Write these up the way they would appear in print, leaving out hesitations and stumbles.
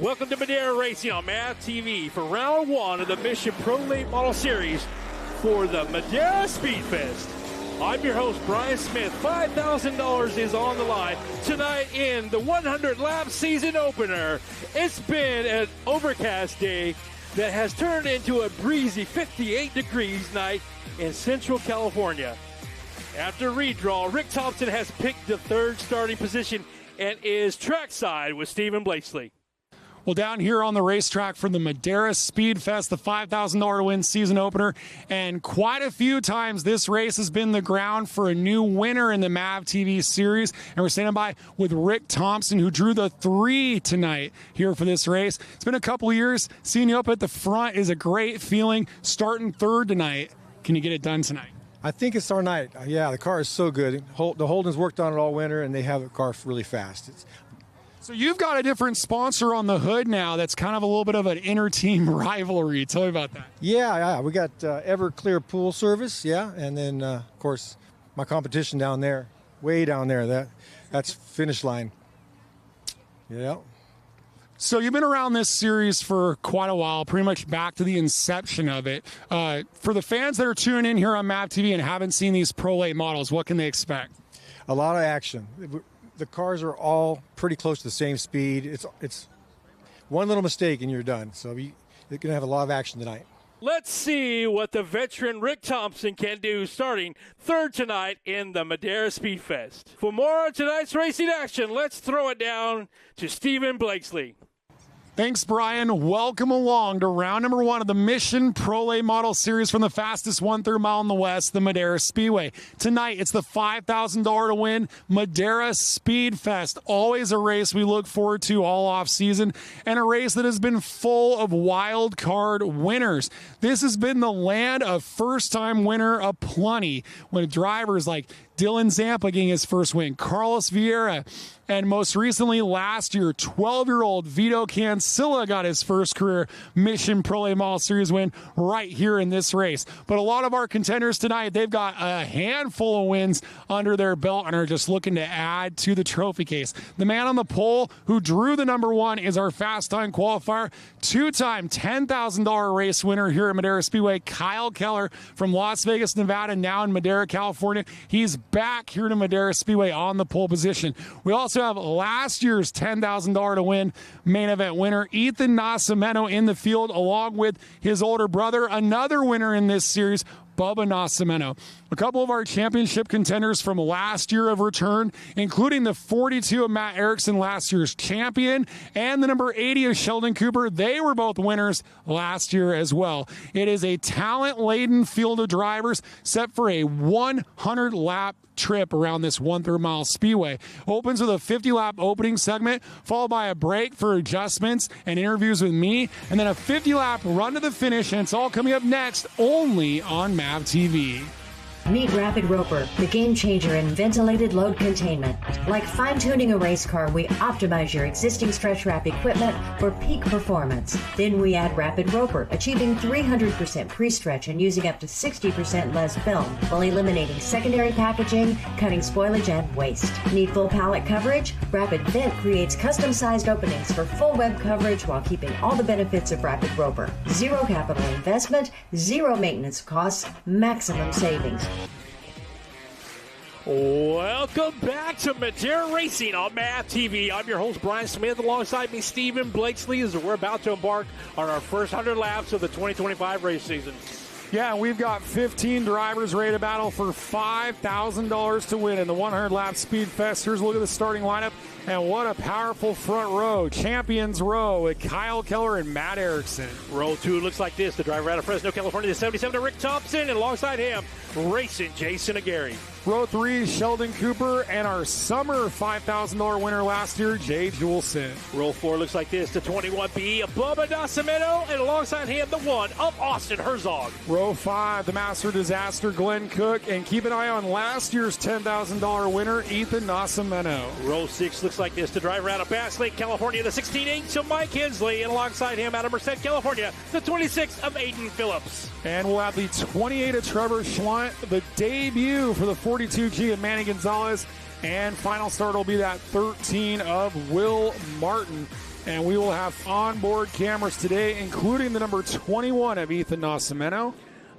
Welcome to Madera Racing on MAV TV for round one of the Mission Pro Late Model Series for the Madera Speedfest. I'm your host, Brian Smith. $5,000 is on the line tonight in the 100-lap season opener. It's been an overcast day that has turned into a breezy 58 degrees night in Central California. After redraw, Rick Thompson has picked the third starting position and is trackside with Stephen Blakesley. Well, down here on the racetrack for the Madera Speedfest, the $5,000 to win season opener, and quite a few times this race has been the ground for a new winner in the MAV TV series, and we're standing by with Rick Thompson, who drew the 3 tonight here for this race. It's been a couple of years. Seeing you up at the front is a great feeling. Starting third tonight, can you get it done tonight? I think it's our night. Yeah, the car is so good. The Holden's worked on it all winter, and they have the car really fast. So you've got a different sponsor on the hood now that's kind of a little bit of an inter-team rivalry. Tell me about that. Yeah. We got Everclear Pool Service, and then, of course, my competition down there, way down there. That's Finish Line. Yeah. So you've been around this series for quite a while, pretty much back to the inception of it. For the fans that are tuning in here on MAV TV and haven't seen these Pro Late models, what can they expect? A lot of action. The cars are all pretty close to the same speed. It's one little mistake and you're done. So you're going to have a lot of action tonight. Let's see what the veteran Rick Thompson can do starting third tonight in the Madera Speedfest. For more on tonight's racing action, let's throw it down to Stephen Blakesley. Thanks, Brian. Welcome along to round number one of the Mission Pro Late Model Series from the fastest 1/3 mile in the West, the Madera Speedway. Tonight, it's the $5,000 to win Madera Speedfest. Always a race we look forward to all off season, and a race that has been full of wild card winners. This has been the land of first-time winner aplenty, when drivers like Dylan Zampa getting his first win, Carlos Vieira, and most recently last year, 12-year-old Vito Cancilla got his first career Mission Pro Late Model Series win right here in this race. But a lot of our contenders tonight, they've got a handful of wins under their belt and are just looking to add to the trophy case. The man on the pole who drew the number one is our fast time qualifier, two-time $10,000 race winner here at Madera Speedway, Kyle Keller from Las Vegas, Nevada, now in Madera, California. He's back here to Madera Speedway on the pole position. We also have last year's $10,000 to win main event winner, Ethan Nascimento, in the field, along with his older brother, another winner in this series, Bubba Nascimento. A couple of our championship contenders from last year have returned, including the 42 of Matt Erickson, last year's champion, and the number 80 of Sheldon Cooper. They were both winners last year as well. It is a talent-laden field of drivers set for a 100-lap trip around this 1/3 mile speedway. Opens with a 50-lap opening segment, followed by a break for adjustments and interviews with me, and then a 50-lap run to the finish, and it's all coming up next only on MAV TV. Meet Rapid Roper, the game changer in ventilated load containment. Like fine-tuning a race car, we optimize your existing stretch wrap equipment for peak performance. Then we add Rapid Roper, achieving 300% pre-stretch and using up to 60% less film, while eliminating secondary packaging, cutting spoilage and waste. Need full pallet coverage? Rapid Vent creates custom-sized openings for full web coverage while keeping all the benefits of Rapid Roper. Zero capital investment, zero maintenance costs, maximum savings. Welcome back to Madera Racing on MAV TV. I'm your host, Brian Smith. Alongside me, Stephen Blakesley, as we're about to embark on our first 100 laps of the 2025 race season. Yeah, we've got 15 drivers ready to battle for $5,000 to win in the 100-lap Speedfest. Here's a look at the starting lineup, and what a powerful front row. Champions row with Kyle Keller and Matt Erickson. Row 2 looks like this. The driver out of Fresno, California, the 77 to Rick Thompson, and alongside him, racing Jason Aguirre. Row 3, Sheldon Cooper, and our summer $5,000 winner last year, Jay Juleson. Row 4 looks like this. The 21B of Bubba Nascimento, and alongside him, the 1 of Austin Herzog. Row 5, the Master Disaster, Glenn Cook, and keep an eye on last year's $10,000 winner, Ethan Nascimento. Row 6 looks like this. The driver out of Bass Lake, California, the 16H of Mike Hensley, and alongside him out of Merced, California, the 26 of Aiden Phillips. And we'll have the 28 of Trevor Schlunt, the debut for the 42G of Manny Gonzalez, and final start will be that 13 of Will Martin. And we will have onboard cameras today, including the number 21 of Ethan Nascimento.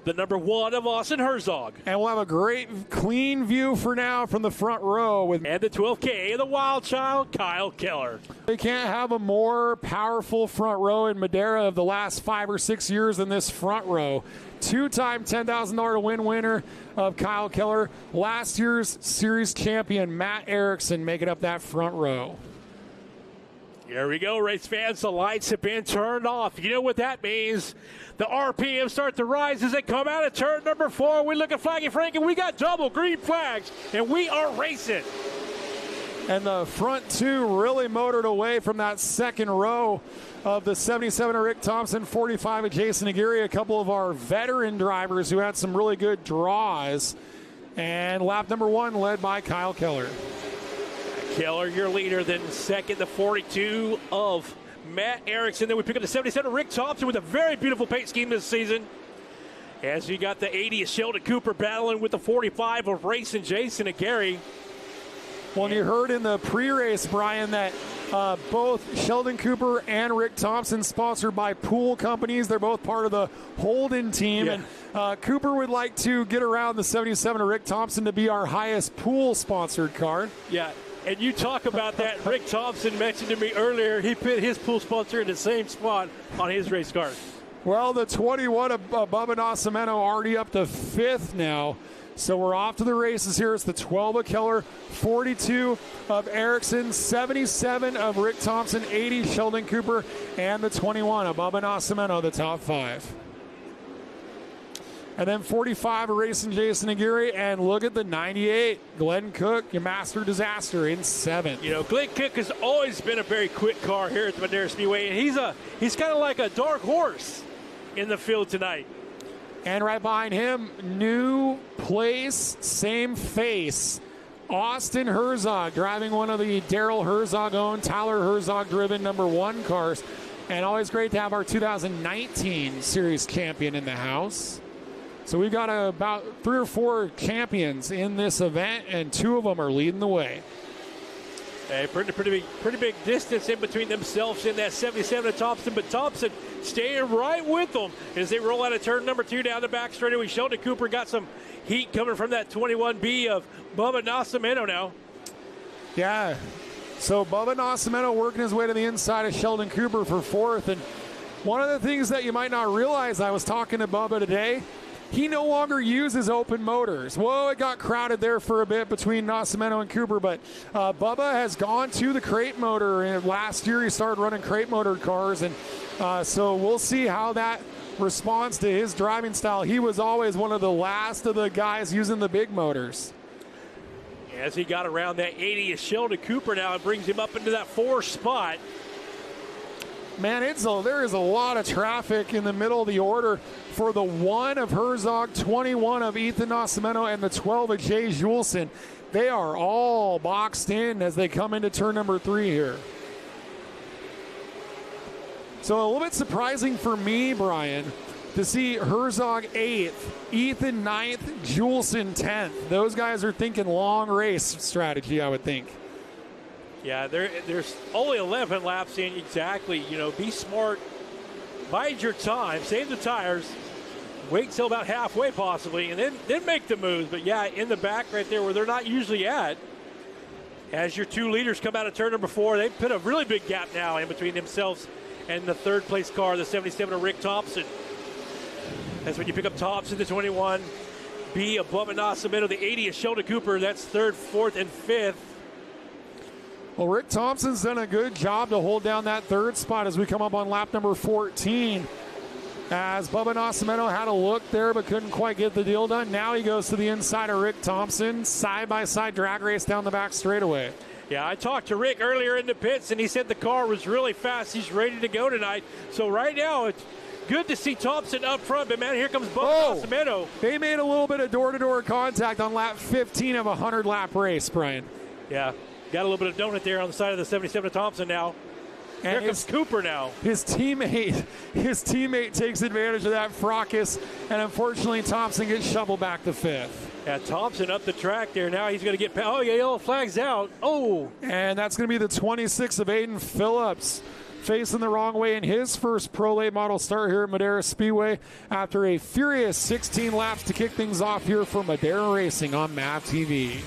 The number 1 of Austin Herzog. And we'll have a great, clean view for now from the front row. And the 12K of the Wild Child, Kyle Keller. They can't have a more powerful front row in Madera of the last 5 or 6 years than this front row. Two-time $10,000 to win winner of Kyle Keller. Last year's series champion, Matt Erickson, making up that front row. Here we go, race fans. The lights have been turned off. You know what that means. The RPM start to rise as they come out of turn number 4. We look at Flaggy Frank, and we got double green flags, and we are racing. And the front two really motored away from that second row of the 77 of Rick Thompson, 45 of Jason Aguirre, a couple of our veteran drivers who had some really good draws. And lap number 1 led by Kyle Keller. Keller, your leader. Then second, the 42 of Matt Erickson. Then we pick up the 77 of Rick Thompson with a very beautiful paint scheme this season. As you got the 80 of Sheldon Cooper battling with the 45 of Racing Jason Aguirre. Well, and you heard in the pre-race, Brian, that both Sheldon Cooper and Rick Thompson sponsored by pool companies. They're both part of the Holden team. Yeah. And Cooper would like to get around the 77 of Rick Thompson to be our highest pool-sponsored car. Yeah. And you talk about that. Rick Thompson mentioned to me earlier he put his pool sponsor in the same spot on his race car. Well, the 21 of Bubba Nascimento already up to 5th now. So we're off to the races here. It's the 12 of Keller, 42 of Erickson, 77 of Rick Thompson, 80 Sheldon Cooper, and the 21 of Bubba Nascimento, the top 5. And then 45 of Racing Jason Aguirre, and look at the 98, Glenn Cook, your master disaster in 7th. You know, Glenn Cook has always been a very quick car here at the Madera Speedway, and he's kind of like a dark horse in the field tonight. And right behind him, new place, same face, Austin Herzog, driving one of the Daryl Herzog-owned, Tyler Herzog-driven number 1 cars. And always great to have our 2019 series champion in the house. So we've got about 3 or 4 champions in this event, and 2 of them are leading the way. A pretty big distance in between themselves in that 77 of Thompson, but Thompson staying right with them as they roll out of turn number 2 down the back straightaway. Sheldon Cooper got some heat coming from that 21B of Bubba Nascimento now. Yeah, so Bubba Nascimento working his way to the inside of Sheldon Cooper for 4th. And one of the things that you might not realize, I was talking to Bubba today, he no longer uses open motors. Whoa, it got crowded there for a bit between Nascimento and Cooper, but Bubba has gone to the crate motor, and last year he started running crate motor cars, and so we'll see how that responds to his driving style. He was always one of the last of the guys using the big motors. As he got around that 80 of Sheldon Cooper now, it brings him up into that 4 spot. Man, there is a lot of traffic in the middle of the order for the 1 of Herzog, 21 of Ethan Nascimento, and the 12 of Jay Juleson. They are all boxed in as they come into turn number 3 here. So a little bit surprising for me, Brian, to see Herzog 8th, Ethan 9th, Juleson 10th. Those guys are thinking long race strategy, I would think. Yeah, there's only 11 laps in exactly. You know, be smart, bide your time, save the tires, wait till about halfway possibly, and then make the moves. But yeah, in the back right there where they're not usually at, as your 2 leaders come out of turn number 4, they put a really big gap now in between themselves and the 3rd place car, the 77 of Rick Thompson. That's when you pick up Thompson, the 21, B above Nascimento, the 80 of Sheldon Cooper. That's 3rd, 4th, and 5th. Well, Rick Thompson's done a good job to hold down that 3rd spot as we come up on lap number 14. As Bubba Nascimento had a look there but couldn't quite get the deal done. Now he goes to the inside of Rick Thompson. Side-by-side drag race down the back straightaway. Yeah, I talked to Rick earlier in the pits, and he said the car was really fast. He's ready to go tonight. So right now, it's good to see Thompson up front. But, man, here comes Bubba Nascimento. They made a little bit of door-to-door contact on lap 15 of a 100-lap race, Brian. Yeah. Got a little bit of donut there on the side of the 77 of Thompson now. And here comes Cooper now. His teammate takes advantage of that fracas, and unfortunately Thompson gets shoveled back to 5th. Yeah, Thompson up the track there. Now he's going to get, oh, yeah, yellow flag's out. Oh. And that's going to be the 26 of Aiden Phillips, facing the wrong way in his first Pro Late Model start here at Madera Speedway after a furious 16 laps to kick things off here for Madera Racing on MAV TV.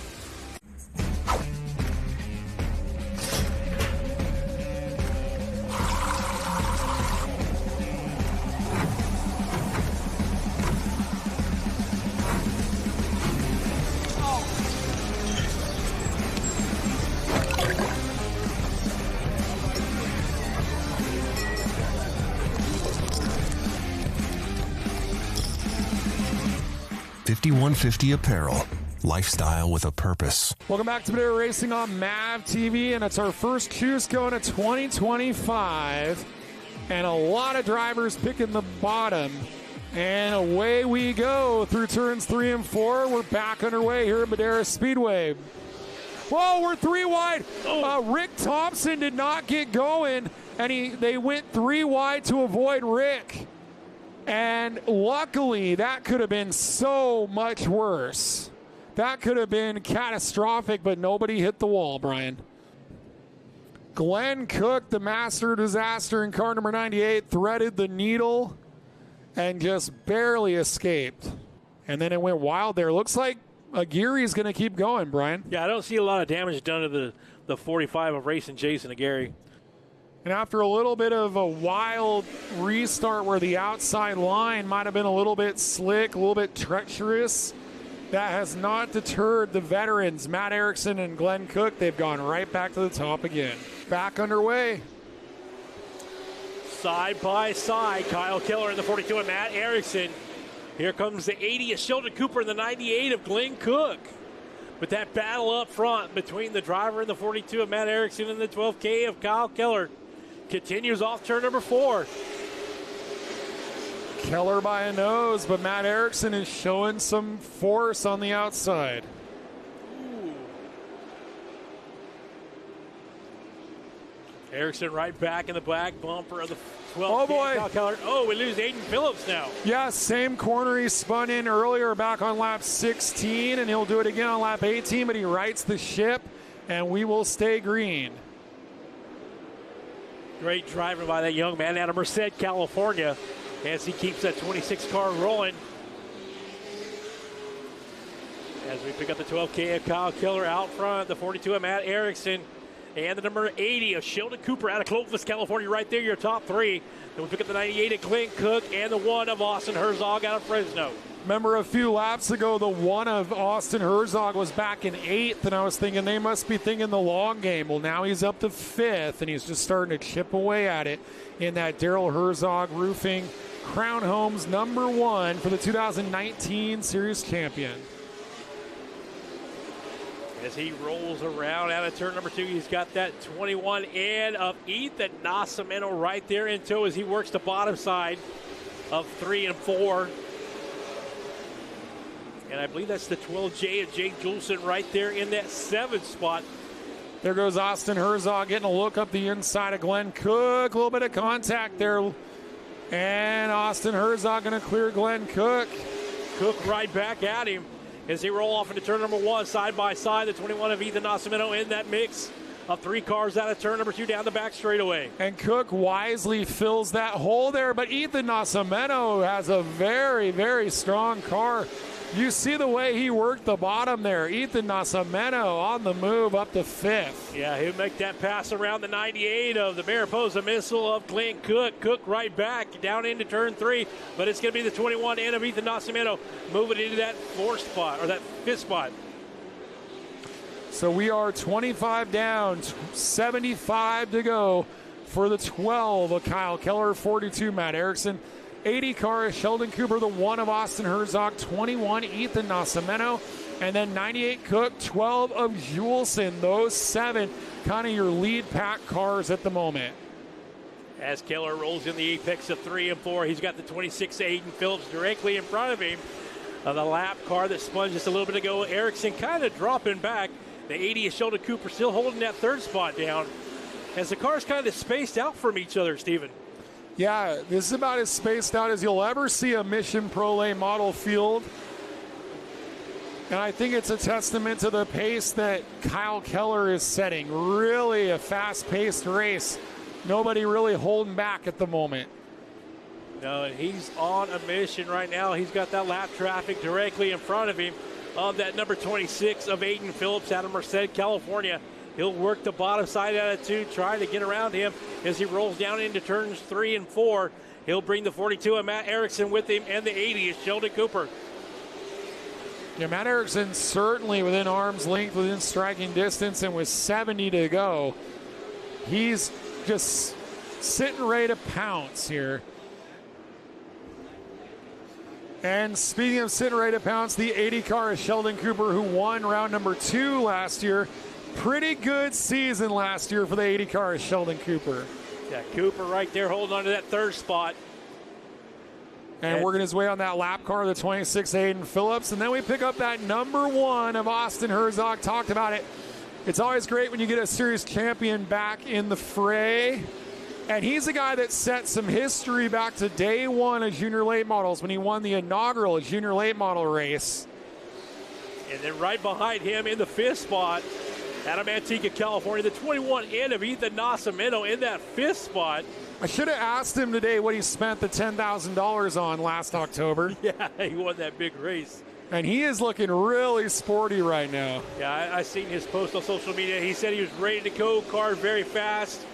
$51.50 apparel. Lifestyle with a purpose. Welcome back to Madera Racing on MAV TV, and it's our first Q's going to 2025. And a lot of drivers picking the bottom. And away we go through turns 3 and 4. We're back underway here at Madera Speedway. Whoa, we're 3 wide. Rick Thompson did not get going, and they went 3 wide to avoid Rick. And luckily, that could have been so much worse. That could have been catastrophic, but nobody hit the wall, Brian. Glenn Cook, the master disaster in car number 98, threaded the needle and just barely escaped. And then it went wild there. Looks like Aguirre's going to keep going, Brian. Yeah, I don't see a lot of damage done to the 45 of racing Jason Aguirre. And after a little bit of a wild restart where the outside line might have been a little bit slick, a little bit treacherous, that has not deterred the veterans, Matt Erickson and Glenn Cook. They've gone right back to the top again. Back underway. Side by side, Kyle Keller in the 42 and Matt Erickson. Here comes the 80 of Sheldon Cooper and the 98 of Glenn Cook. But that battle up front between the driver and the 42 of Matt Erickson and the 12K of Kyle Keller continues off turn number 4. Keller by a nose, but Matt Erickson is showing some force on the outside. Ooh. Erickson right back in the black bumper of the 12th. Oh, boy. Kyle Keller. Oh, we lose Aiden Phillips now. Yeah, same corner he spun in earlier back on lap 16, and he'll do it again on lap 18, but he rights the ship, and we will stay green. Great driving by that young man out of Merced, California, as he keeps that 26 car rolling. As we pick up the 12K of Kyle Keller out front, the 42 of Matt Erickson, and the number 80 of Sheldon Cooper out of Clovis, California, right there, your top 3. Then we pick up the 98 of Clint Cook and the 1 of Austin Herzog out of Fresno. Remember a few laps ago, the 1 of Austin Herzog was back in 8th, and I was thinking they must be thinking the long game. Well, now he's up to 5th, and he's just starting to chip away at it in that Daryl Herzog Roofing Crown Homes number 1 for the 2019 Series champion. As he rolls around out of turn number 2, he's got that 21 in of Ethan Nascimento right there in tow as he works the bottom side of 3 and 4. And I believe that's the 12J of Jake Juleson right there in that 7th spot. There goes Austin Herzog getting a look up the inside of Glenn Cook. A little bit of contact there. And Austin Herzog going to clear Glenn Cook. Cook right back at him as they roll off into turn number 1, side by side. The 21 of Ethan Nascimento in that mix of 3 cars out of turn number 2 down the back straightaway. And Cook wisely fills that hole there, but Ethan Nascimento has a very, very strong car. You see the way he worked the bottom there. Ethan Nascimento on the move up to 5th. Yeah, he'll make that pass around the 98 of the Mariposa missile of Clint Cook. Cook right back down into turn 3, but it's going to be the 21 in of Ethan Nascimento moving into that 4th spot, or that 5th spot. So we are 25 down, 75 to go for the 12 of Kyle Keller, 42 Matt Erickson. 80 car Sheldon Cooper, the 1 of Austin Herzog, 21 Ethan Nascimento, and then 98 Cook, 12 of Juleson. Those 7 kind of your lead pack cars at the moment. As Keller rolls in the apex of 3 and 4, he's got the 26 Aiden Phillips directly in front of him. The lap car that spun just a little bit ago. Erickson kind of dropping back. The 80 of Sheldon Cooper still holding that 3rd spot down. As the cars kind of spaced out from each other, Stephen. Yeah, this is about as spaced out as you'll ever see a Mission Pro Late model field. And I think it's a testament to the pace that Kyle Keller is setting. Really a fast-paced race Nobody really holding back at the moment. No, he's on a mission right now. He's got that lap traffic directly in front of him of that number 26 of Aiden Phillips out of Merced, California. He'll work the bottom side attitude, trying to get around him as he rolls down into turns 3 and 4. He'll bring the 42 of Matt Erickson with him, and the 80 is Sheldon Cooper. Yeah, Matt Erickson certainly within arm's length, within striking distance, and with 70 to go, he's just sitting ready to pounce here. And speaking of sitting ready to pounce, the 80 car is Sheldon Cooper, who won round number 2 last year. Pretty good season last year for the 80 car is Sheldon Cooper. Yeah, Cooper right there holding on to that third spot. And working his way on that lap car, the 26 Aiden Phillips. And then we pick up that number 1 of Austin Herzog. Talked about it. It's always great when you get a series champion back in the fray. And he's a guy that set some history back to day 1 of junior late models when he won the inaugural junior late model race. And then right behind him in the 5th spot, out of Manteca, California, the 21 N of Ethan Nascimento in that 5th spot. I should have asked him today what he spent the $10,000 on last October. Yeah, he won that big race. And he is looking really sporty right now. Yeah, I seen his post on social media. He said he was ready to go, car very fast.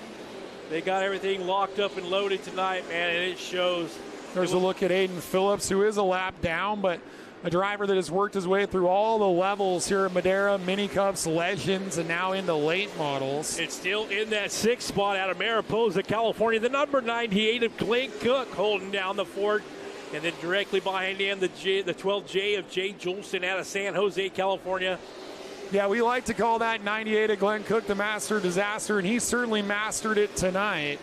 They got everything locked up and loaded tonight, man, and it shows. There's a look at Aiden Phillips, who is a lap down, but a driver that has worked his way through all the levels here at Madera, Mini Cups, Legends, and now into late models. It's still in that 6th spot out of Mariposa, California. The number 98 of Glenn Cook holding down the fort. And then directly behind him, the 12J of Jay Julson out of San Jose, California. Yeah, we like to call that 98 of Glenn Cook the master disaster, and he certainly mastered it tonight.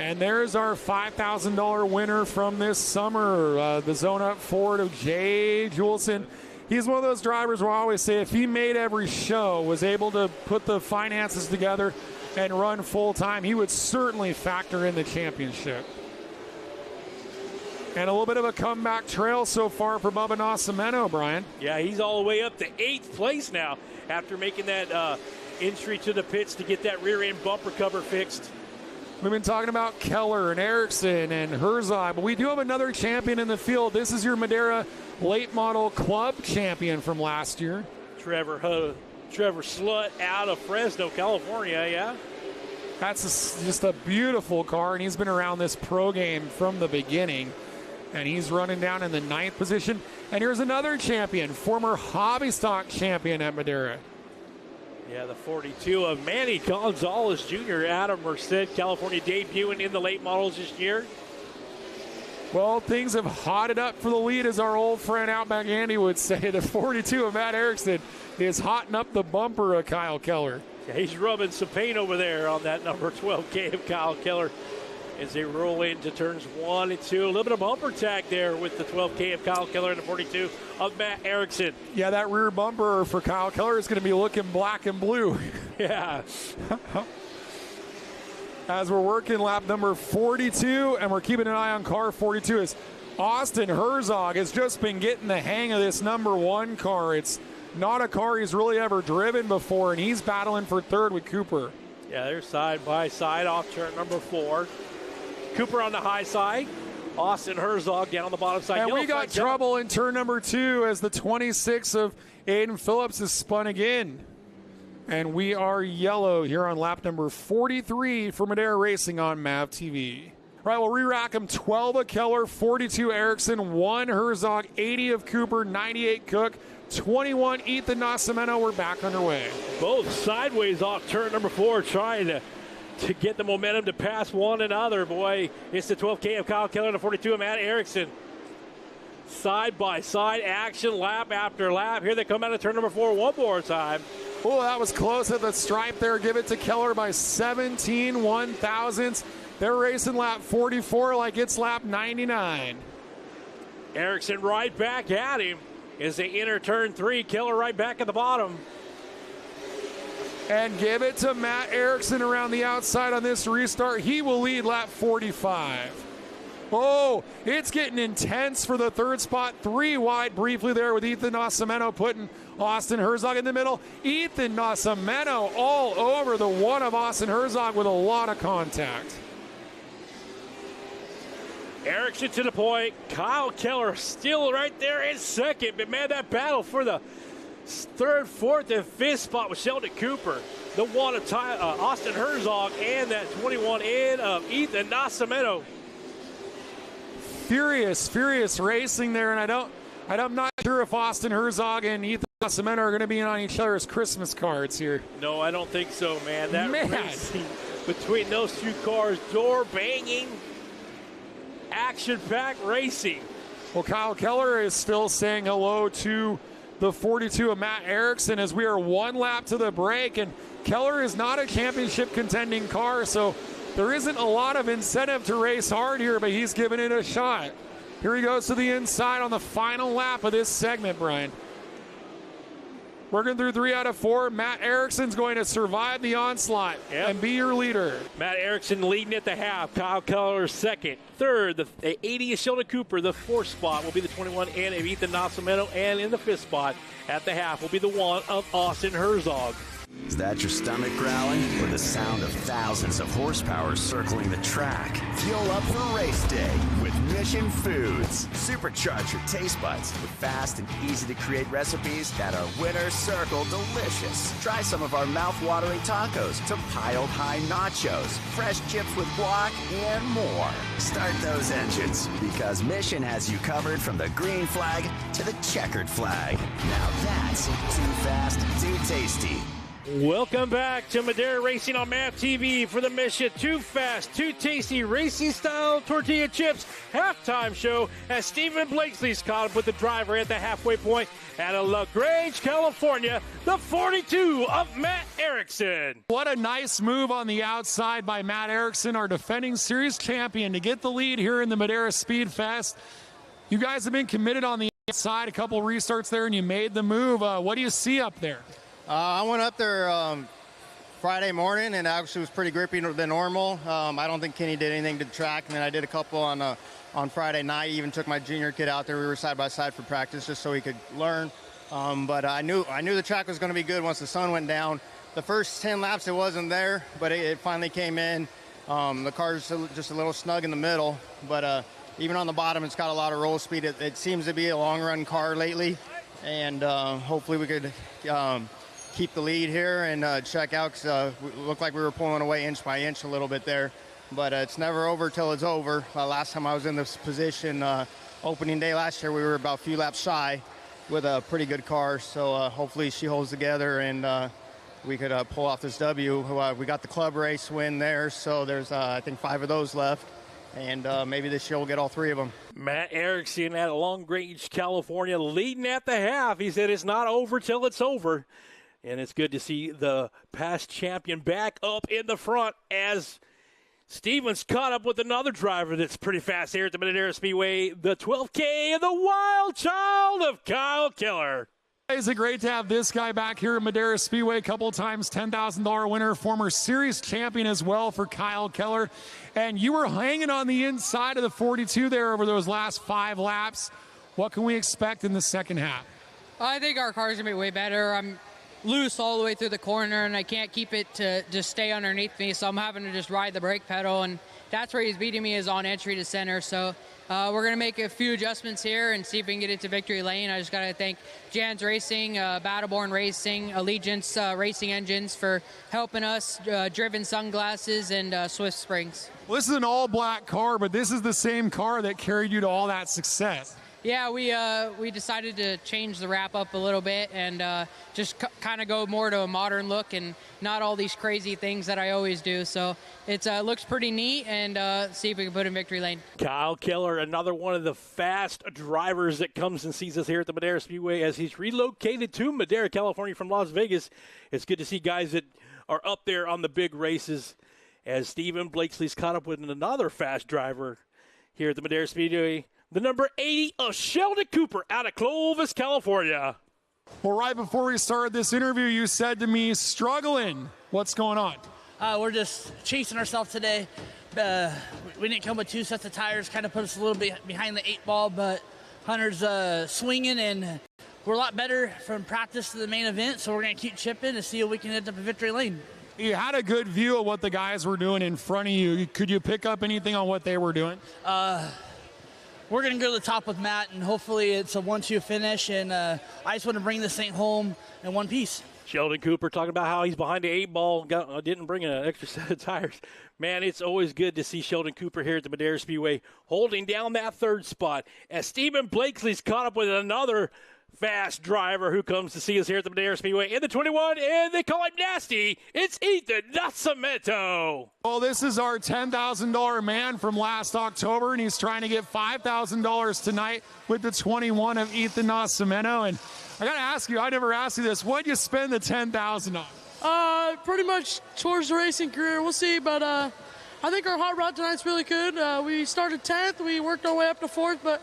And there's our $5,000 winner from this summer, the Zone Up Ford of Jay Julson. He's one of those drivers where I always say if he made every show, was able to put the finances together and run full time, he would certainly factor in the championship. And a little bit of a comeback trail so far for Bubba Nascimento, Brian. Yeah, he's all the way up to 8th place now after making that entry to the pits to get that rear end bumper cover fixed. We've been talking about Keller and Erickson and Herzog, but we do have another champion in the field. This is your Madera late model club champion from last year. Trevor Slut out of Fresno, California, yeah. That's just a beautiful car, and he's been around this pro game from the beginning. And he's running down in the 9th position. And here's another champion, former hobby stock champion at Madera. Yeah, the 42 of Manny Gonzalez Jr. out of Merced, California, debuting in the late models this year. Well, things have hotted up for the lead, as our old friend Outback Andy would say. The 42 of Matt Erickson is hotting up the bumper of Kyle Keller. Yeah, he's rubbing some paint over there on that number 12K of Kyle Keller as they roll into turns 1 and 2. A little bit of bumper tack there with the 12K of Kyle Keller and the 42 of Matt Erickson. Yeah, that rear bumper for Kyle Keller is going to be looking black and blue. Yeah. As we're working lap number 42, and we're keeping an eye on car 42, as Austin Herzog has just been getting the hang of this number 1 car. It's not a car he's really ever driven before, and he's battling for 3rd with Cooper. Yeah, they're side by side off turn number 4. Cooper on the high side, Austin Herzog down on the bottom side. And we got trouble in turn number 2 as the 26 of Aiden Phillips is spun again. And we are yellow here on lap number 43 for Madera Racing on MAV TV. All right, we'll re-rack them. 12 of Keller, 42 Erickson, 1 Herzog, 80 of Cooper, 98 Cook, 21 Ethan Nascimento. We're back underway. Both sideways off turn number 4, trying to get the momentum to pass one another. Boy, it's the 12K of Kyle Keller and the 42 of Matt Erickson. Side by side action, lap after lap. Here they come out of turn number 4 one more time. Oh, that was close at the stripe there. Give it to Keller by 17 1/1000ths. They're racing lap 44 like it's lap 99. Erickson right back at him as they enter turn 3. Keller right back at the bottom. And give it to Matt Erickson around the outside on this restart. He will lead lap 45. Oh, it's getting intense for the third spot. 3 wide briefly there with Ethan Nascimento putting Austin Herzog in the middle. Ethan Nascimento all over the one of Austin Herzog with a lot of contact. Erickson to the point. Kyle Keller still right there in second. But, man, that battle for the third, fourth, and fifth spot with Sheldon Cooper. The one of Austin Herzog and that 21 in of Ethan Nascimento. Furious racing there, and I'm not sure if Austin Herzog and Ethan Nascimento are going to be on each other's Christmas cards here. No, I don't think so, man. That racing between those two cars, door banging, action-packed racing. Well, Kyle Keller is still saying hello to the 42 of Matt Erickson as we are 1 lap to the break, and Keller is not a championship contending car, so there isn't a lot of incentive to race hard here, but he's giving it a shot. Here he goes to the inside on the final lap of this segment, Brian. Working through 3 out of 4. Matt Erickson's going to survive the onslaught and be your leader. Matt Erickson leading at the half. Kyle Keller second. Third, the 80 is Sheldon Cooper. The 4th spot will be the 21 in of Ethan Nascimento. And in the 5th spot at the half will be the 1 of Austin Herzog. Is that your stomach growling or the sound of thousands of horsepower circling the track? Fuel up for race day with Mission Foods. Supercharge your taste buds with fast and easy to create recipes that are winner circle delicious. Try some of our mouth-watering tacos to piled high nachos, fresh chips with guac, and more. Start those engines because Mission has you covered from the green flag to the checkered flag. Now that's too fast, too tasty. Welcome back to Madera Racing on MAP TV for the Mission Too Fast, Too Tasty Racing Style Tortilla Chips halftime show as Stephen Blakesley's caught up with the driver at the halfway point out of LaGrange, California, the 42 of Matt Erickson. What a nice move on the outside by Matt Erickson, our defending series champion, to get the lead here in the Madera Speed Fest. You guys have been committed on the outside, a couple restarts there, and you made the move. What do you see up there? I went up there Friday morning, and actually was pretty grippy than normal. I don't think Kenny did anything to the track, and then I did a couple on Friday night. Even took my junior kid out there. We were side by side for practice just so he could learn. But I knew the track was going to be good once the sun went down. The first 10 laps it wasn't there, but it finally came in. The car's just a little snug in the middle, but even on the bottom, it's got a lot of roll speed. It seems to be a long-run car lately, and hopefully we could keep the lead here and check out, because it looked like we were pulling away inch by inch a little bit there. But it's never over till it's over. Last time I was in this position, opening day last year, we were about a few laps shy with a pretty good car. So hopefully she holds together and we could pull off this W. We got the club race win there, so there's, I think, 5 of those left. And maybe this year we'll get all 3 of them. Matt Erickson at Long Range, California, leading at the half. He said it's not over till it's over. And it's good to see the past champion back up in the front as Stevens caught up with another driver that's pretty fast here at the Madera Speedway, the 12K and the wild child of Kyle Keller. Is it great to have this guy back here at Madera Speedway, a couple times $10,000 winner, former series champion as well for Kyle Keller. And you were hanging on the inside of the 42 there over those last 5 laps. What can we expect in the second half? I think our car's going to be way better. I'm loose all the way through the corner, and I can't keep it to just stay underneath me, so I'm having to just ride the brake pedal, and that's where he's beating me, is on entry to center. So we're going to make a few adjustments here and see if we can get it to victory lane. I just got to thank Jan's Racing, Battleborn Racing, Allegiance Racing Engines for helping us, Driven Sunglasses, and Swift Springs. Well, this is an all-black car, but this is the same car that carried you to all that success. Yeah, we decided to change the wrap up a little bit and just kind of go more to a modern look and not all these crazy things that I always do. So it looks pretty neat, and see if we can put it in victory lane. Kyle Keller, another one of the fast drivers that comes and sees us here at the Madera Speedway as he's relocated to Madera, California from Las Vegas. It's good to see guys that are up there on the big races as Stephen Blakesley's caught up with another fast driver here at the Madera Speedway. The number 80 of Sheldon Cooper out of Clovis, California. Well, right before we started this interview, you said to me, struggling. What's going on? We're just chasing ourselves today. we didn't come with 2 sets of tires, kind of put us a little bit behind the 8 ball, but Hunter's swinging, and we're a lot better from practice to the main event, so we're going to keep chipping to see if we can end up in victory lane. You had a good view of what the guys were doing in front of you. Could you pick up anything on what they were doing? We're going to go to the top with Matt, and hopefully it's a 1-2 finish, and I just want to bring this thing home in one piece. Sheldon Cooper talking about how he's behind the 8 ball, didn't bring an extra set of tires. Man, it's always good to see Sheldon Cooper here at the Madera Speedway holding down that 3rd spot as Stephen Blakely's caught up with another fast driver who comes to see us here at the Madera Speedway in the 21, and they call him nasty. It's Ethan Nascimento. Well, this is our $10,000 man from last October, and he's trying to get $5,000 tonight with the 21 of Ethan Nascimento. And I got to ask you, I never asked you this, what'd you spend the $10,000 on? Pretty much towards the racing career. We'll see, but I think our hot rod tonight's really good. We started 10th, we worked our way up to 4th, but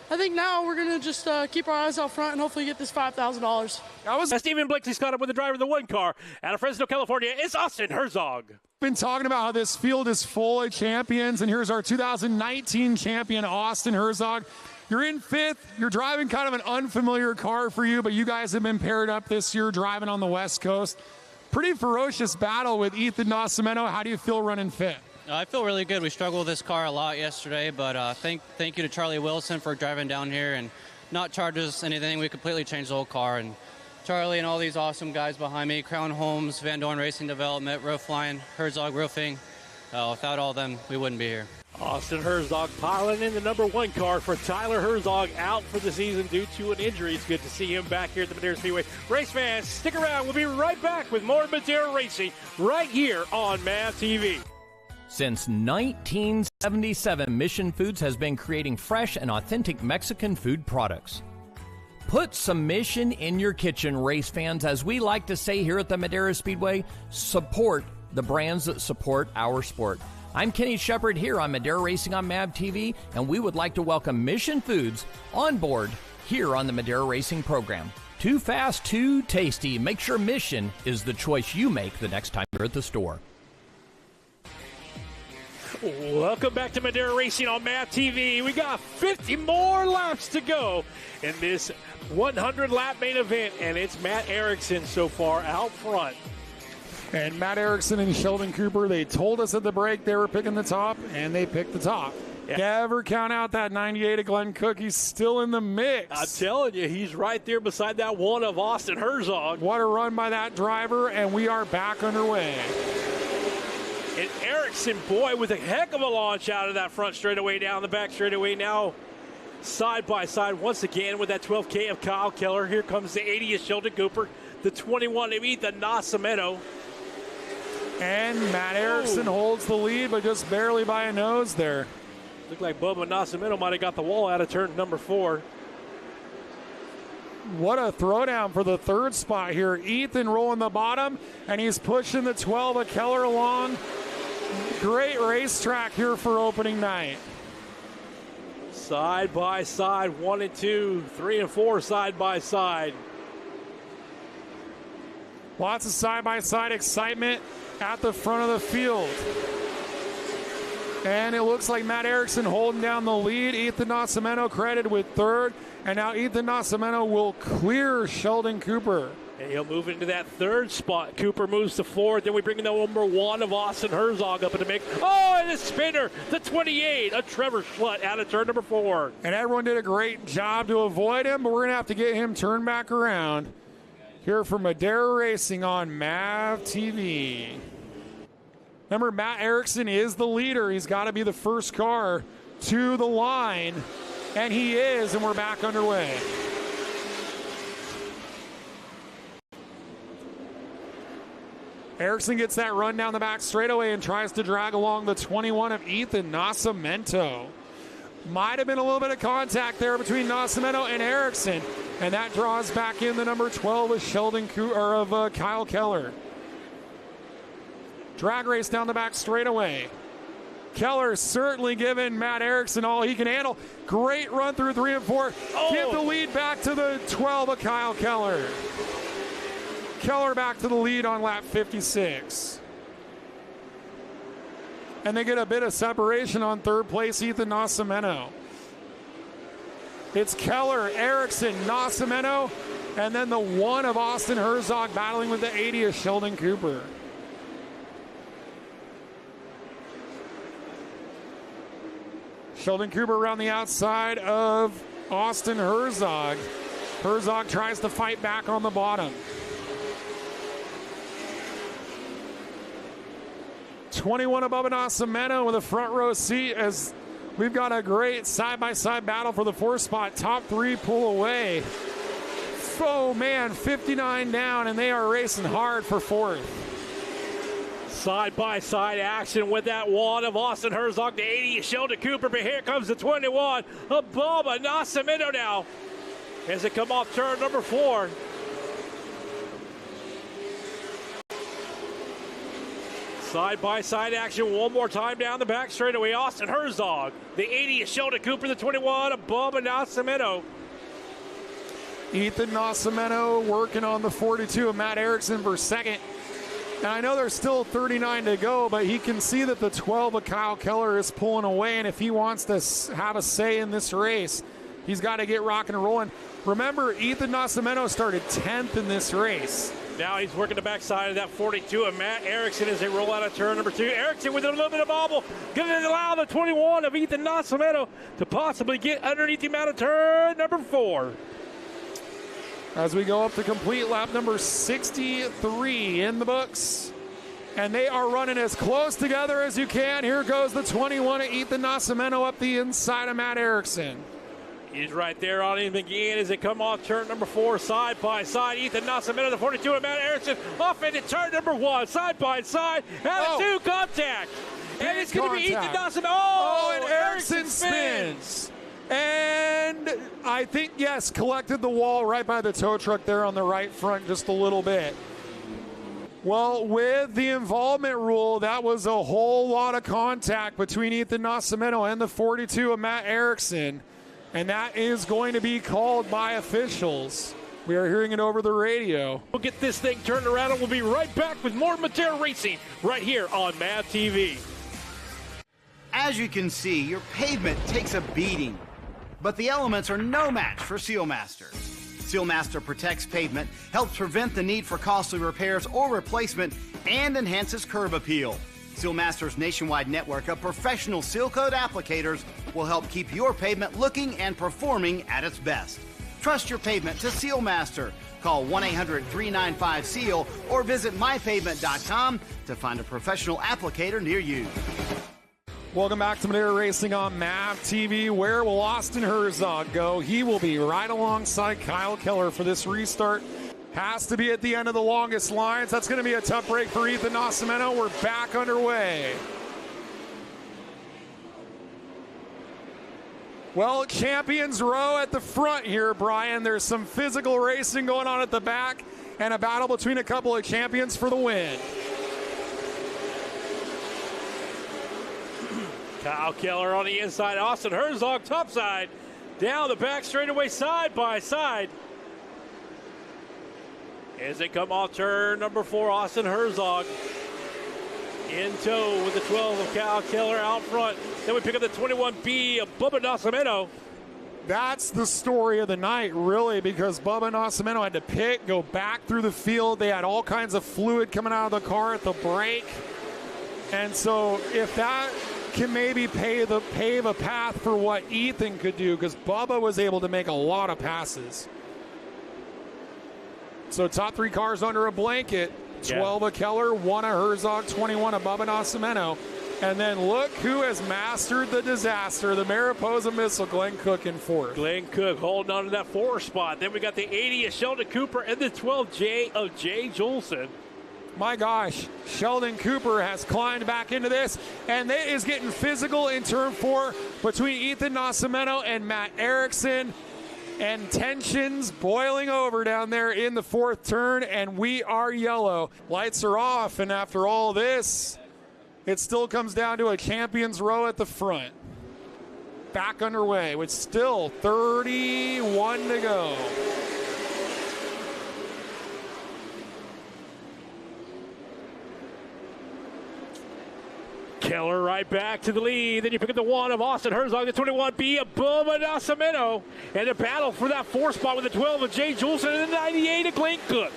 I think now we're going to just keep our eyes out front and hopefully get this $5,000. Stephen Blakely's caught up with the driver of the 1 car out of Fresno, California. It's Austin Herzog. Been talking about how this field is full of champions, and here's our 2019 champion, Austin Herzog. You're in 5th. You're driving kind of an unfamiliar car for you, but you guys have been paired up this year driving on the West Coast. Pretty ferocious battle with Ethan Nascimento. How do you feel running 5th? I feel really good. We struggled with this car a lot yesterday, but thank you to Charlie Wilson for driving down here and not charge us anything. We completely changed the whole car. And Charlie and all these awesome guys behind me, Crown Homes, Van Dorn Racing Development, Roofline, Herzog Roofing. Without all of them, we wouldn't be here. Austin Herzog piling in the number 1 car for Tyler Herzog, out for the season due to an injury. It's good to see him back here at the Madera Speedway. Race fans, stick around. We'll be right back with more Madera Racing right here on MAV TV. Since 1977, Mission Foods has been creating fresh and authentic Mexican food products. Put some Mission in your kitchen, race fans. As we like to say here at the Madera Speedway, support the brands that support our sport. I'm Kenny Shepard here on Madera Racing on MAV TV, and we would like to welcome Mission Foods on board here on the Madera Racing program. Too fast, too tasty. Make sure Mission is the choice you make the next time you're at the store. Welcome back to Madera Racing on MAV TV. We got 50 more laps to go in this 100-lap main event, and it's Matt Erickson so far out front. And Matt Erickson and Sheldon Cooper, they told us at the break they were picking the top, and they picked the top. Yeah. Never count out that 98 of Glenn Cook. He's still in the mix. I'm telling you, he's right there beside that 1 of Austin Herzog. What a run by that driver, and we are back underway. And Erickson, boy, with a heck of a launch out of that front straightaway, down the back straightaway. Now side by side once again with that 12K of Kyle Keller. Here comes the 80 of Sheldon Cooper, the 21 of Ethan Nascimento. And Matt Erickson holds the lead, but just barely by a nose there. Looked like Bubba Nascimento might have got the wall out of turn number 4. What a throwdown for the 3rd spot here. Ethan rolling the bottom, and he's pushing the 12 of Keller along. Great racetrack here for opening night. Side by side, 1 and 2, 3 and 4 side by side. Lots of side-by-side excitement at the front of the field. And it looks like Matt Erickson holding down the lead. Ethan Nascimento credited with 3rd. And now Ethan Nascimento will clear Sheldon Cooper. And he'll move into that 3rd spot. Cooper moves to 4th. Then we bring in the number 1 of Austin Herzog up in the mix. Oh, and the spinner, the 28 of Trevor Schlutt out of turn number 4. And everyone did a great job to avoid him, but we're going to have to get him turned back around. Here for Madera Racing on MAV TV. Remember, Matt Erickson is the leader. He's got to be the first car to the line. And he is, and we're back underway. Erickson gets that run down the back straightaway and tries to drag along the 21 of Ethan Nascimento. Might have been a little bit of contact there between Nascimento and Erickson, and that draws back in the number 12 of Kyle Keller. Drag race down the back straightaway. Keller certainly giving Matt Erickson all he can handle. Great run through 3 and 4. Oh. Give the lead back to the 12 of Kyle Keller. Keller back to the lead on lap 56. and they get a bit of separation on third place, Ethan Nascimento. It's Keller, Erickson, Nascimento, and then the 1 of Austin Herzog battling with the 80 of Sheldon Cooper. Sheldon Cooper around the outside of Austin Herzog. Herzog tries to fight back on the bottom. 21 above Nascimento with a front row seat as we've got a great side-by-side battle for the 4th spot. Top 3 pull away. Oh man, 59 down, and they are racing hard for 4th. Side-by-side action with that 1 of Austin Herzog, the 80 of Sheldon Cooper, but here comes the 21 of Bubba Nascimento now as they come off turn number 4. Side-by-side action one more time down the back straightaway. Austin Herzog, the 80 of Sheldon Cooper, the 21 of Bubba Nascimento. Ethan Nascimento working on the 42 of Matt Erickson for second. And I know there's still 39 to go, but he can see that the 12 of Kyle Keller is pulling away, and if he wants to have a say in this race, he's got to get rocking and rolling. Remember, Ethan Nascimento started 10th in this race. Now he's working the backside of that 42 of Matt Erickson as they roll out of turn number 2. Erickson with a little bit of bobble, going to allow the 21 of Ethan Nascimento to possibly get underneath him out of turn number 4. As we go up to complete lap number 63 in the books. And they are running as close together as you can. Here goes the 21 of Ethan Nascimento up the inside of Matt Erickson. He's right there on him again as they come off turn number 4, side by side. Ethan Nascimento, the 42 of Matt Erickson, off into turn number 1, side by side. Attitude contact. And it's going to be Ethan Nascimento. Oh, and Erickson spins. And I think, yes, collected the wall right by the tow truck there on the right front just a little bit. Well, with the involvement rule, that was a whole lot of contact between Ethan Nascimento and the 42 of Matt Erickson. And that is going to be called by officials. We are hearing it over the radio. We'll get this thing turned around and we'll be right back with more Madera Racing right here on MAV TV. As you can see, your pavement takes a beating, but the elements are no match for Sealmaster. Sealmaster protects pavement, helps prevent the need for costly repairs or replacement, and enhances curb appeal. Sealmaster's nationwide network of professional seal coat applicators will help keep your pavement looking and performing at its best. Trust your pavement to Sealmaster. Call 1-800-395-SEAL or visit mypavement.com to find a professional applicator near you. Welcome back to Madera Racing on MAV TV. Where will Austin Herzog go? He will be right alongside Kyle Keller for this restart. Has to be at the end of the longest lines. That's going to be a tough break for Ethan Nascimento. We're back underway. Well, Champions Row at the front here, Brian. There's some physical racing going on at the back and a battle between a couple of champions for the win. Kyle Keller on the inside. Austin Herzog topside. Down the back straightaway side by side. As they come off turn number 4, Austin Herzog in tow with the 12 of Kyle Keller out front. Then we pick up the 21B of Bubba Nascimento. That's the story of the night, really, because Bubba Nascimento had to pit, go back through the field. They had all kinds of fluid coming out of the car at the brake. And so if that can maybe pave a path for what Ethan could do, because Bubba was able to make a lot of passes. So top 3 cars under a blanket, 12 of Keller, 1 of Herzog, 21 of Bubba Nascimento. And then look who has mastered the disaster, the Mariposa Missile, Glenn Cook in 4th. Glenn Cook holding on to that 4 spot. Then we got the 80 of Sheldon Cooper and the 12J of Jay Jolson. My gosh, Sheldon Cooper has climbed back into this, and it is getting physical in turn 4 between Ethan Nascimento and Matt Erickson. And tensions boiling over down there in the 4th turn, and we are yellow. Lights are off, and after all this, it still comes down to a Champions Row at the front. Back underway with still 31 to go. Keller right back to the lead. Then you pick up the 1 of Austin Herzog, the 21B of Bubba Nascimento. And a battle for that 4 spot with the 12 of Jay Juleson and the 98 of Glenn Cook.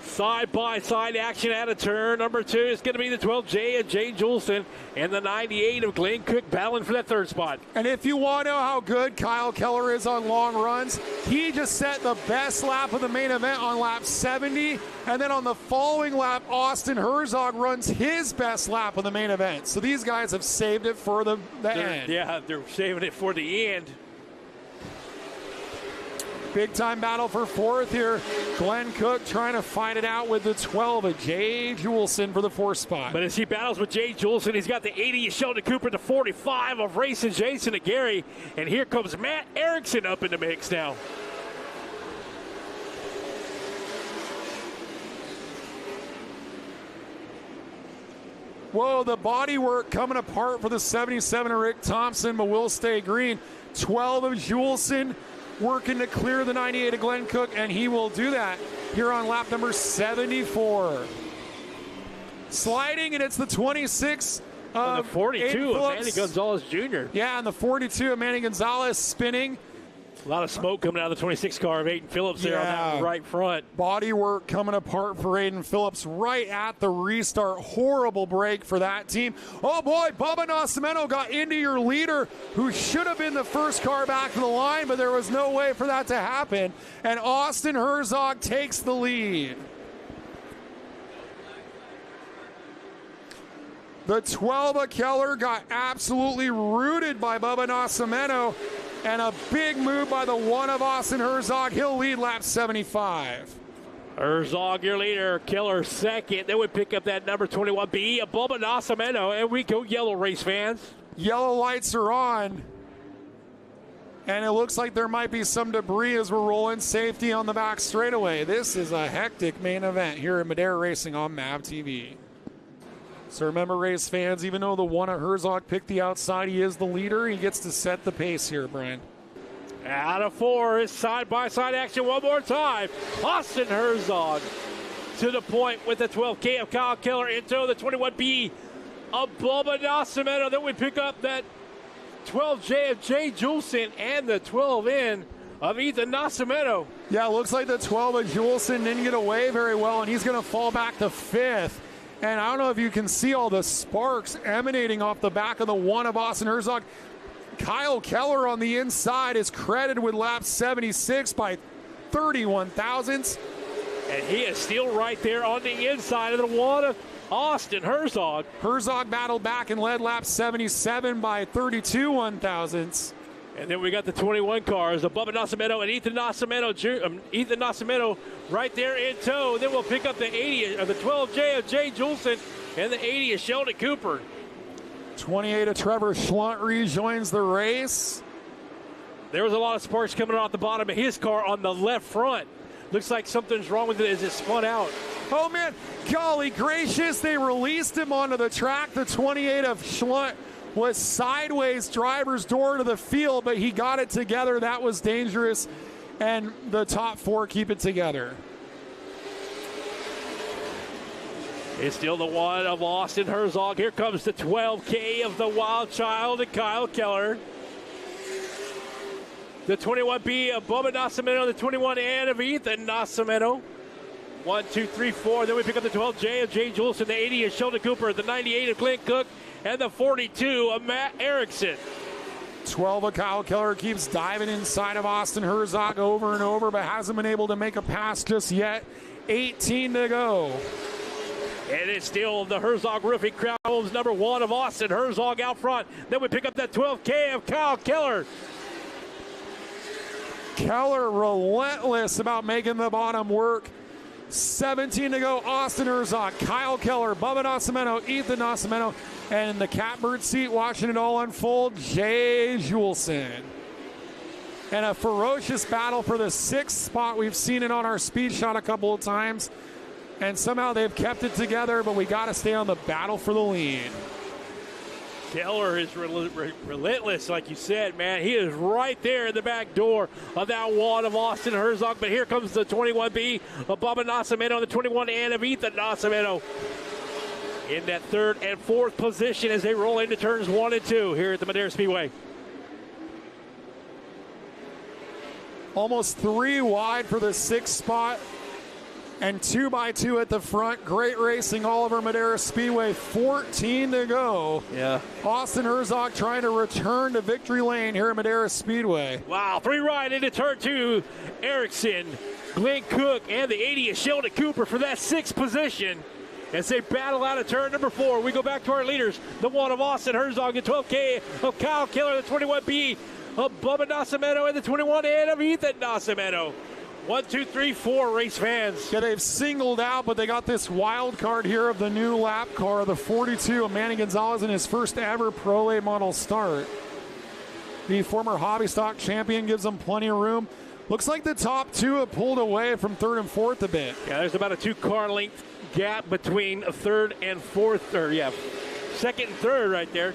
Side-by-side action at a turn. Number 2 is going to be the 12J of Jay Juleson and the 98 of Glenn Cook battling for that 3rd spot. And if you want to know how good Kyle Keller is on long runs, he just set the best lap of the main event on lap 70. And then on the following lap, Austin Herzog runs his best lap of the main event. So these guys have saved it for the end. Yeah, they're saving it for the end. Big time battle for 4th here. Glenn Cook trying to fight it out with the 12 of Jay Juleson for the 4th spot. But as he battles with Jay Juleson, he's got the 80 of Sheldon Cooper, the 45 of Racing Jason and Gary. And here comes Matt Erickson up in the mix now. Whoa, the body work coming apart for the 77 of Rick Thompson, but will stay green. 12 of Juleson working to clear the 98 of Glenn Cook, and he will do that here on lap number 74. Sliding, and it's the 26 of the 42 of Manny Gonzalez Jr. Yeah, and the 42 of Manny Gonzalez spinning. A lot of smoke coming out of the 26 car of Aiden Phillips there on that right front. Body work coming apart for Aiden Phillips right at the restart. Horrible break for that team. Oh boy, Bubba Nascimento got into your leader, who should have been the first car back to the line, but there was no way for that to happen. And Austin Herzog takes the lead. The 12 of Keller got absolutely rooted by Bubba Nascimento. And a big move by the 1 of Austin Herzog. He'll lead lap 75. Herzog, your leader. Keller second. Then we pick up that number 21B, Bubba Nascimento. And we go yellow, race fans. Yellow lights are on. And it looks like there might be some debris as we're rolling safety on the back straightaway. This is a hectic main event here at Madera Racing on MAV TV. So remember, race fans, even though the 1 of Herzog picked the outside, he is the leader. He gets to set the pace here, Brian. Out of 4 is side-by-side action one more time. Austin Herzog to the point with the 12K of Kyle Keller into the 21B of Bubba Nascimento. Then we pick up that 12J of Jay Juleson and the 12N of Ethan Nascimento. Yeah, it looks like the 12 of Juleson didn't get away very well, and he's going to fall back to 5th. And I don't know if you can see all the sparks emanating off the back of the 1 of Austin Herzog. Kyle Keller on the inside is credited with lap 76 by 31 thousandths. And he is still right there on the inside of the 1 of Austin Herzog. Herzog battled back and led lap 77 by 32 1,000ths. And then we got the 21 cars, the Bubba Nascimento and Ethan Nascimento right there in tow. Then we'll pick up the 80 or the 12J of Jay Juleson and the 80 of Sheldon Cooper. 28 of Trevor Schlunt rejoins the race. There was a lot of sparks coming off the bottom of his car on the left front. Looks like something's wrong with it as it spun out. Oh man, golly gracious, they released him onto the track. The 28 of Schlunt was sideways driver's door to the field, but he got it together. That was dangerous, and the top 4 keep it together. It's still the 1 of Austin Herzog. Here comes the 12K of the Wild Child and Kyle Keller. The 21B of Bubba Nascimento, the 21N of Ethan Nascimento. 1, 2, 3, 4. Then we pick up the 12J of Jay Juleson, the 80 of Sheldon Cooper, the 98 of Glenn Cook, and the 42 of Matt Erickson. 12 of Kyle Keller keeps diving inside of Austin Herzog over and over, but hasn't been able to make a pass just yet. 18 to go. And it's still the Herzog Roofing Crown Homes number 1 of Austin Herzog out front. Then we pick up that 12K of Kyle Keller. Keller relentless about making the bottom work. 17 to go. Austin Herzog, Kyle Keller, Bubba Nascimento, Ethan Nascimento, and in the catbird seat watching it all unfold, Jay Juleson. And a ferocious battle for the 6th spot. We've seen it on our speed shot a couple of times, and somehow they've kept it together, but we got to stay on the battle for the lead. Keller is relentless, like you said, man. He is right there in the back door of that 1 of Austin Herzog. But here comes the 21B of Bubba Nascimento and the 21N of Ethan Nascimento. in that third and fourth position as they roll into turns 1 and 2 here at the Madera Speedway. Almost 3 wide for the 6th spot and 2x2 at the front. Great racing all over Madera Speedway. 14 to go. Yeah. Austin Herzog trying to return to victory lane here at Madera Speedway. Wow, 3 right into turn 2. Erickson, Glenn Cook, and the 80 is Sheldon Cooper for that 6th position as they battle out of turn number 4. We go back to our leaders. The 1 of Austin Herzog, the 12K of Kyle Keller, the 21B of Bubba Nascimento, and the 21N of Ethan Nascimento. 1, 2, 3, 4 race fans. Yeah, they've singled out, but they got this wild card here of the new lap car, the 42 of Manny Gonzalez in his first ever Pro Late Model start. The former hobby stock champion gives them plenty of room. Looks like the top 2 have pulled away from 3rd and 4th a bit. Yeah, there's about a 2-car length gap between 3rd and 4th, or 2nd and 3rd right there.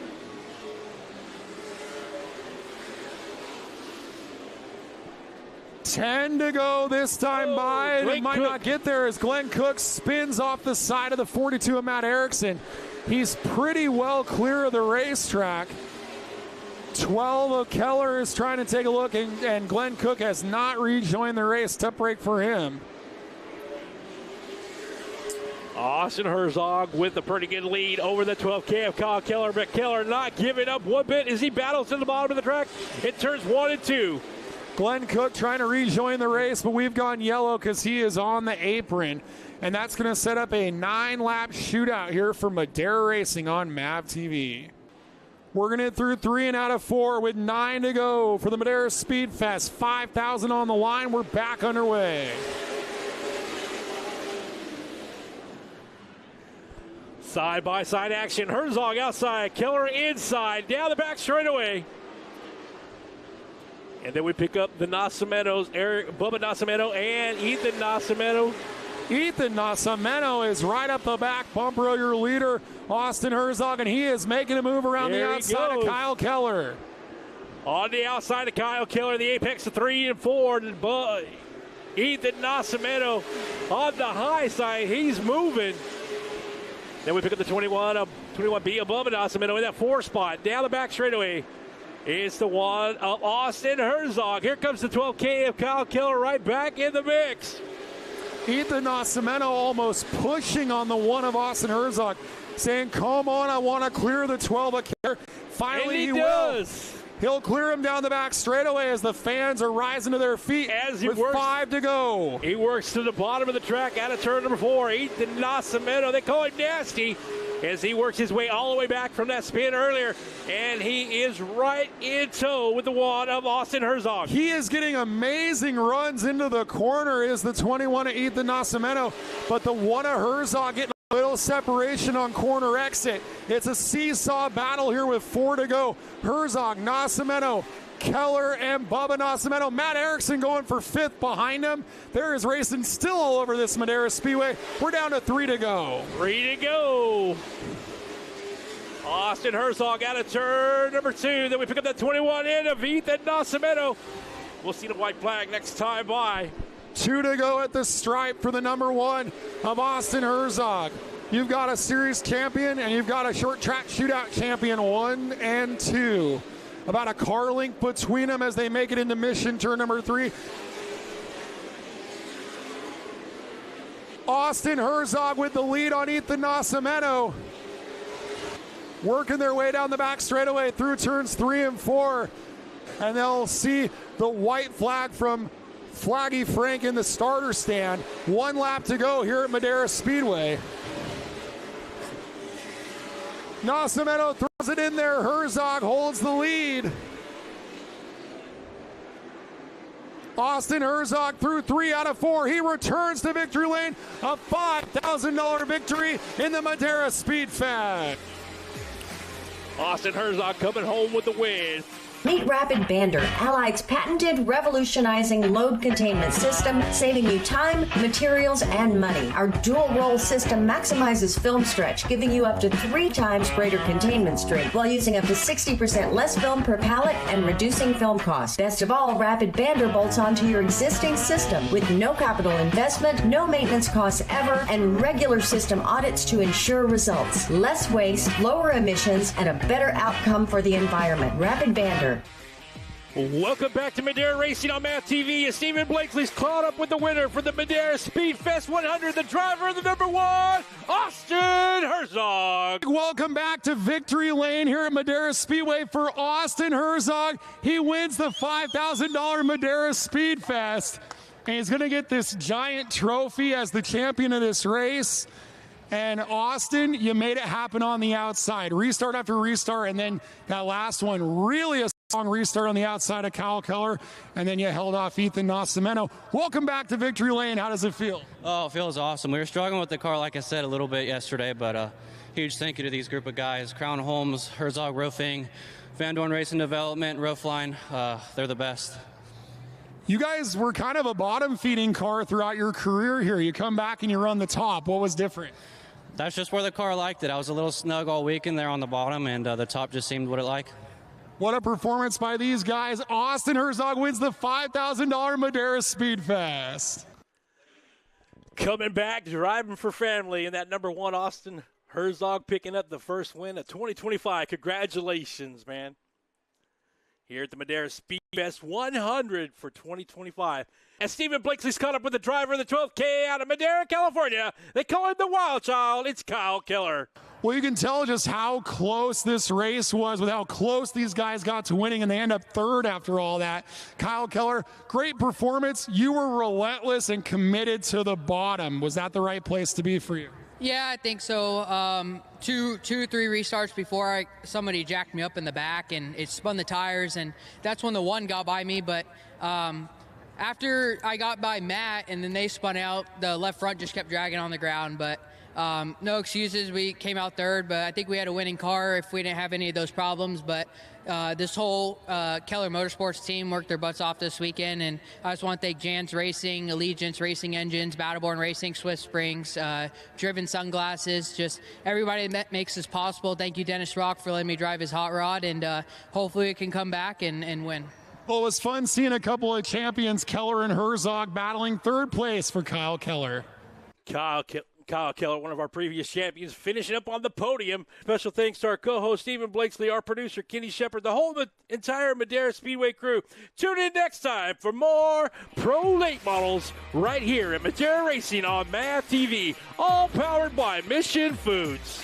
Ten to go this time by, and it might not get there as Glenn Cook spins off the side of the 42 of Matt Erickson. He's pretty well clear of the racetrack. 12 of Keller is trying to take a look, and Glenn Cook has not rejoined the race. Tough break for him. Austin Herzog with a pretty good lead over the 12K of Kyle Keller, but Keller not giving up one bit as he battles to the bottom of the track. It turns 1 and 2. Glenn Cook trying to rejoin the race, but we've gone yellow because he is on the apron. And that's going to set up a 9-lap shootout here for Madera Racing on MAV TV. We're going to through 3 and out of 4 with 9 to go for the Madera Speed Fest. 5,000 on the line. We're back underway. Side-by-side action. Herzog outside, Keller inside, down the back straightaway. And then we pick up the Nascimentos, Bubba Nascimento and Ethan Nascimento. Ethan Nascimento is right up the back bumper of your leader, Austin Herzog, and he is making a move around the outside of Kyle Keller. On the outside of Kyle Keller, the apex of 3 and 4. Ethan Nascimento on the high side, he's moving. Then we pick up the 21B of Bubba Nascimento in that 4 spot, down the back straightaway. It's the 1 of Austin Herzog. Here comes the 12K of Kyle Keller right back in the mix. Ethan Nascimento almost pushing on the 1 of Austin Herzog, saying, come on, I want to clear the 12 of Keller. Finally, he does. He'll clear him down the back straightaway as the fans are rising to their feet with 5 to go. He works to the bottom of the track out of turn number 4. Ethan Nascimento, they call him Nasty, as he works his way all the way back from that spin earlier, and he is right in tow with the 1 of Austin Herzog. He is getting amazing runs into the corner, is the 21 of Ethan Nascimento, but the 1 of Herzog getting a little separation on corner exit. It's a seesaw battle here with 4 to go. Herzog, Nascimento, Keller, and Bubba Nascimento. Matt Erickson going for 5th behind him. There is racing still all over this Madera Speedway. We're down to 3 to go. 3 to go. Austin Herzog out of turn number 2. Then we pick up that 21 in of Ethan Nascimento. We'll see the white flag next time by. 2 to go at the stripe for the number 1 of Austin Herzog. You've got a series champion and you've got a short track shootout champion, 1 and 2. About a car length between them as they make it into mission turn number 3. Austin Herzog with the lead on Ethan Nascimento. Working their way down the back straightaway through turns 3 and 4. And they'll see the white flag from Flaggy Frank in the starter stand. 1 lap to go here at Madera Speedway. Nascimento throws it in there. Herzog holds the lead. Austin Herzog through 3 out of 4. He returns to victory lane. A $5,000 victory in the Madera Speed Fest. Austin Herzog coming home with the win. Meet Rapid Bander, Allied's patented revolutionizing load containment system, saving you time, materials, and money. Our dual roll system maximizes film stretch, giving you up to 3 times greater containment strength while using up to 60% less film per pallet and reducing film costs. Best of all, Rapid Bander bolts onto your existing system with no capital investment, no maintenance costs ever, and regular system audits to ensure results. Less waste, lower emissions, and a better outcome for the environment. Rapid Bander. Welcome back to Madera Racing on Math TV. Stephen Blakely's caught up with the winner for the Madera Speed Fest 100, the driver of the number 1, Austin Herzog. Welcome back to Victory Lane here at Madera Speedway for Austin Herzog. He wins the $5,000 Madera Speed Fest, and he's going to get this giant trophy as the champion of this race. And Austin, you made it happen on the outside. Restart after restart, and then that last one, really a strong restart on the outside of Kyle Keller, and then you held off Ethan Nascimento. Welcome back to Victory Lane. How does it feel? Oh, it feels awesome. We were struggling with the car, like I said, a little bit yesterday, but huge thank you to these group of guys. Crown Holmes, Herzog Roofing, Van Dorn Racing Development, Roofline. They're the best. You guys were kind of a bottom-feeding car throughout your career here. You come back and you run the top. What was different? That's just where the car liked it. I was a little snug all weekend there on the bottom, and the top just seemed what it liked. What a performance by these guys. Austin Herzog wins the $5,000 Madera Speed Fest. Coming back, driving for family, and that number 1, Austin Herzog, picking up the first win of 2025. Congratulations, man. Here at the Madera Speed Fest 100 for 2025. And Stephen Blakely's caught up with the driver of the 12K out of Madera, California. They call him the Wild Child. It's Kyle Keller. Well, you can tell just how close this race was with how close these guys got to winning, and they end up third after all that. Kyle Keller, great performance. You were relentless and committed to the bottom. Was that the right place to be for you? Yeah, I think so. Two, 3 restarts before somebody jacked me up in the back, and it spun the tires, and that's when the one got by me. But after I got by Matt and then they spun out, the left front just kept dragging on the ground. But no excuses. We came out third, but I think we had a winning car if we didn't have any of those problems. But this whole Keller Motorsports team worked their butts off this weekend, and I just want to thank Jan's Racing, Allegiance Racing Engines, Battleborn Racing, Swift Springs, Driven Sunglasses, just everybody that makes this possible. Thank you, Dennis Rock, for letting me drive his hot rod, and hopefully we can come back and win. Well, it was fun seeing a couple of champions, Keller and Herzog, battling third place for Kyle Keller. Kyle Keller, one of our previous champions, finishing up on the podium. Special thanks to our co-host, Stephen Blakely, our producer, Kenny Shepard, the whole entire Madera Speedway crew. Tune in next time for more Pro Late Models right here at Madera Racing on Math TV, all powered by Mission Foods.